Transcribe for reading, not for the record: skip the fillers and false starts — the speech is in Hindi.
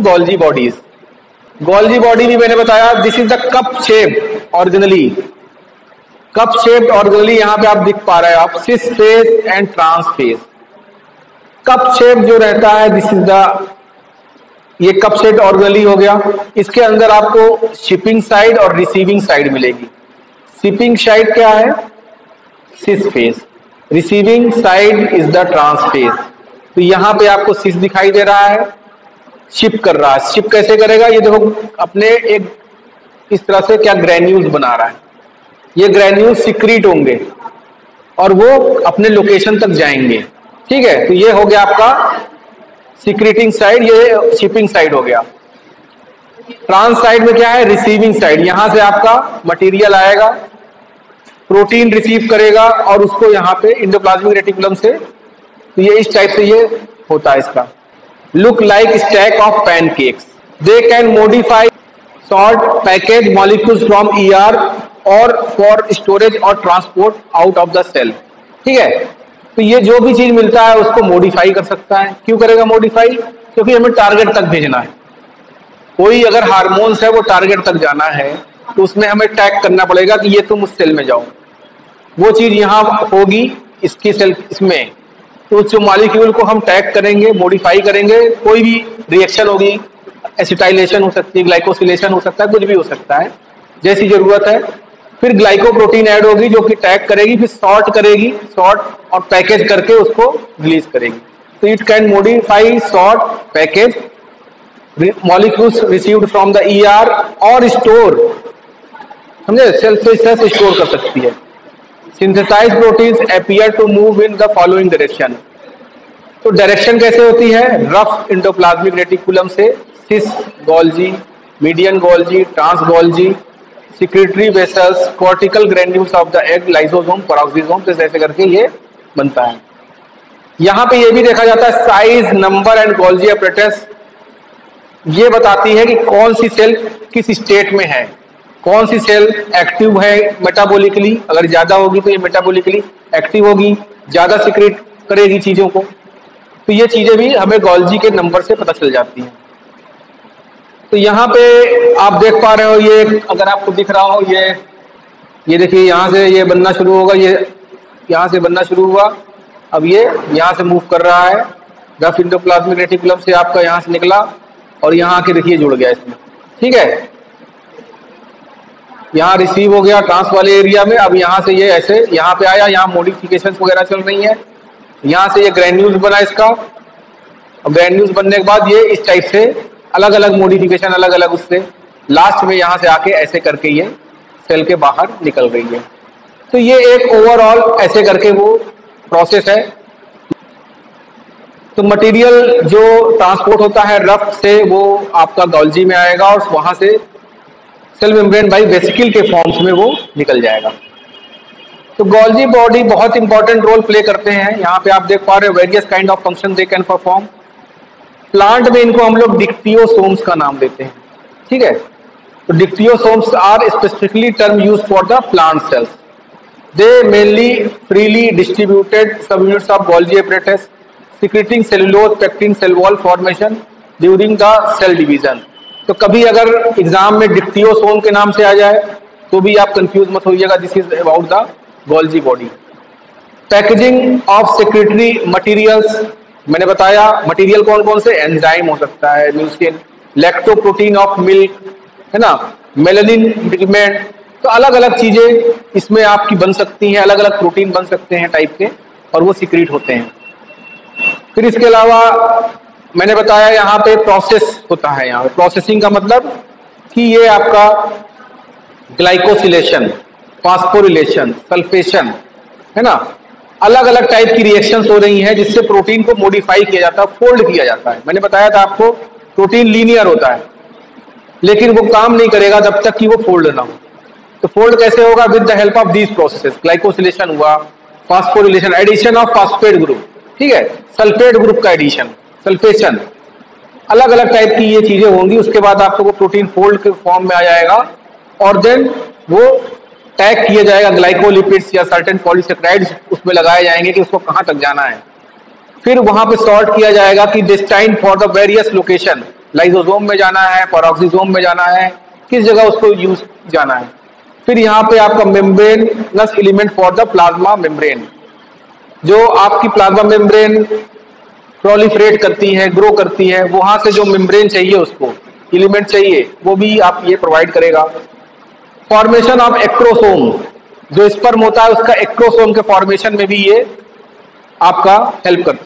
Golgi bodies. गोल्जी बॉडी भी मैंने बताया, this is the cup shape organelle. Cup shaped organelle यहां पे आप दिख पा रहे हो आप, cis face and trans face. Cup shape जो रहता है, दिस इज द, ये कप शेप्ड ऑर्गेनली हो गया। इसके अंदर आपको शिपिंग साइड और रिसीविंग साइड मिलेगी। शिपिंग साइड क्या है? Cis face. Receiving side is the trans face. तो यहां पे आपको सिस दिखाई दे रहा है, शिप कर रहा है। शिप कैसे करेगा? ये देखो अपने एक इस तरह से क्या ग्रेन्यूल्स बना रहा है। ये ग्रेन्यूल्स सिक्रीट होंगे और वो अपने लोकेशन तक जाएंगे। ठीक है, तो ये हो गया आपका सिक्रीटिंग साइड, ये शिपिंग साइड हो गया। ट्रांस साइड में क्या है? Receiving side. यहां से आपका मटेरियल आएगा, प्रोटीन रिसीव करेगा और उसको यहाँ पे एंडोप्लाज्मिक रेटिकुलम से, तो ये इस टाइप से ये होता है इसका। Look like stack of pancakes. They can modify sort package molecules from ER or for storage or transport out of the cell. ठीक है, तो ये जो भी चीज मिलता है उसको मॉडिफाई कर सकता है। क्यों करेगा मॉडिफाई? क्योंकि हमें टारगेट तक भेजना है। कोई अगर हार्मोन्स है वो टारगेट तक जाना है तो उसमें हमें टैग करना पड़ेगा कि ये तुम उस सेल में जाओ। वो चीज यहाँ होगी इसकी सेल इसमें, तो उस जो मॉलिक्यूल को हम टैग करेंगे, मॉडिफाई करेंगे, कोई भी रिएक्शन होगी, एसिटाइलेशन हो सकती है, ग्लाइकोसिलेशन हो सकता है, कुछ भी हो सकता है जैसी जरूरत है। फिर ग्लाइकोप्रोटीन ऐड होगी जो कि टैग करेगी, फिर सॉर्ट करेगी, सॉर्ट और पैकेज करके उसको रिलीज करेगी। तो it can modify, sort, package molecules received from the ER और स्टोर, समझे, सेल से स्टोर कर सकती है। Synthesize proteins appear to move in the following direction. तो डायरेक्शन कैसे होती है? रफ एंडोप्लाज्मिक रेटिकुलम से cis Golgi, median Golgi, trans Golgi, secretory vessels, cortical granules of the egg, lysosome, peroxisome, तो ऐसे करके ये बनता है। यहां पे ये भी देखा जाता है size, number and Golgi apparatus ये बताती है कि कौन सी सेल किस स्टेट में है, कौन सी सेल एक्टिव है मेटाबॉलिकली। अगर ज्यादा होगी तो ये मेटाबॉलिकली एक्टिव होगी, ज्यादा सिक्रेट करेगी चीजों को। तो ये चीजें भी हमें गोल्जी के नंबर से पता चल जाती हैं। तो यहाँ पे आप देख पा रहे हो, ये अगर आपको दिख रहा हो, ये देखिए यहाँ से ये बनना शुरू होगा, ये यहाँ से बनना शुरू हुआ, अब ये यहाँ से मूव कर रहा है, रफ एंडोप्लाज्मिक रेटिकुलम से आपका यहाँ से निकला और यहाँ आके देखिए जुड़ गया इसमें। ठीक है, यहाँ रिसीव हो गया ट्रांस वाले एरिया में, अब यहाँ से ये ऐसे यहाँ पे आया, यहाँ मॉडिफिकेशन वगैरह चल रही है, यहाँ से ये ग्रेन्यूल्स बना इसका, और ग्रेन्यूल्स बनने के बाद ये इस टाइप से अलग अलग मॉडिफिकेशन, अलग अलग उससे लास्ट में यहाँ से आके ऐसे करके ये सेल के बाहर निकल रही है। तो ये एक ओवरऑल ऐसे करके वो प्रोसेस है। तो मटेरियल जो ट्रांसपोर्ट होता है रफ से वो आपका गोल्जी में आएगा और वहां से सेल मेम्ब्रेन बाई वेसिकल के फॉर्म्स में वो निकल जाएगा। तो गोल्जी बॉडी बहुत इंपॉर्टेंट रोल प्ले करते हैं। यहाँ पे आप देख पा रहे हो various kind of function they can perform. Plant में इनको हम लोग डिक्टियोसोम्स का नाम देते हैं। ठीक है, तो dictyosomes are specifically term use for the plant cells. They mainly freely distributed subunits of Golgi apparatus secreting cellulose pectin cell wall formation during the cell division। तो कभी अगर एग्जाम में डिक्टियोसोम के नाम से आ जाए तो भी आप कंफ्यूज मत होइएगा, this is about the Golgi body. Packaging of secretory materials, मैंने बताया मटेरियल कौन कौन से, एंजाइम हो सकता है, म्यूसिन, लैक्टोप्रोटीन ऑफ मिल्क, है ना, मेलानिन पिगमेंट, तो अलग अलग चीजें इसमें आपकी बन सकती हैं, अलग अलग प्रोटीन बन सकते हैं टाइप के, और वो सीक्रेट होते हैं। फिर इसके अलावा मैंने बताया यहाँ पे प्रोसेस होता है। यहाँ पे प्रोसेसिंग का मतलब कि ये आपका ग्लाइकोसिलेशन, फास्फोरिलेशन, सल्फेशन, है ना, अलग अलग टाइप की रिएक्शंस हो रही हैं जिससे प्रोटीन को मॉडिफाई किया जाता है, फोल्ड किया जाता है। मैंने बताया था आपको प्रोटीन लीनियर होता है लेकिन वो काम नहीं करेगा जब तक कि वो फोल्ड ना हो। तो फोल्ड कैसे होगा? With the help of these processes. Glycosylation हुआ, phosphorylation, addition of phosphate group, ठीक है, सल्फेट ग्रुप का एडिशन, सल्फेशन, अलग अलग टाइप की ये चीजें होंगी। उसके बाद आपको वो प्रोटीन फोल्ड के फॉर्म में आ जाएगा और देन वो टैग किया जाएगा, ग्लाइकोलिपिड्स या सर्टेन पॉलीसेक्राइड्स उसमें लगाए जाएंगे कि उसको कहां तक जाना है। फिर वहां पे सॉर्ट किया जाएगा कि destined for the various location lysosome में जाना है, पेरोक्सिसोम में जाना है, किस जगह उसको यूज जाना है। फिर यहाँ पे आपका membranes element for the plasma membrane, जो आपकी प्लाज्मा मेम्ब्रेन प्रोलिफरेट करती है, ग्रो करती है, वहां से जो मेम्ब्रेन चाहिए उसको एलिमेंट चाहिए वो भी आप ये प्रोवाइड करेगा। फॉर्मेशन ऑफ एक्रोसोम, जो स्पर्म होता है उसका एक्रोसोम के फॉर्मेशन में भी ये आपका हेल्प करता है।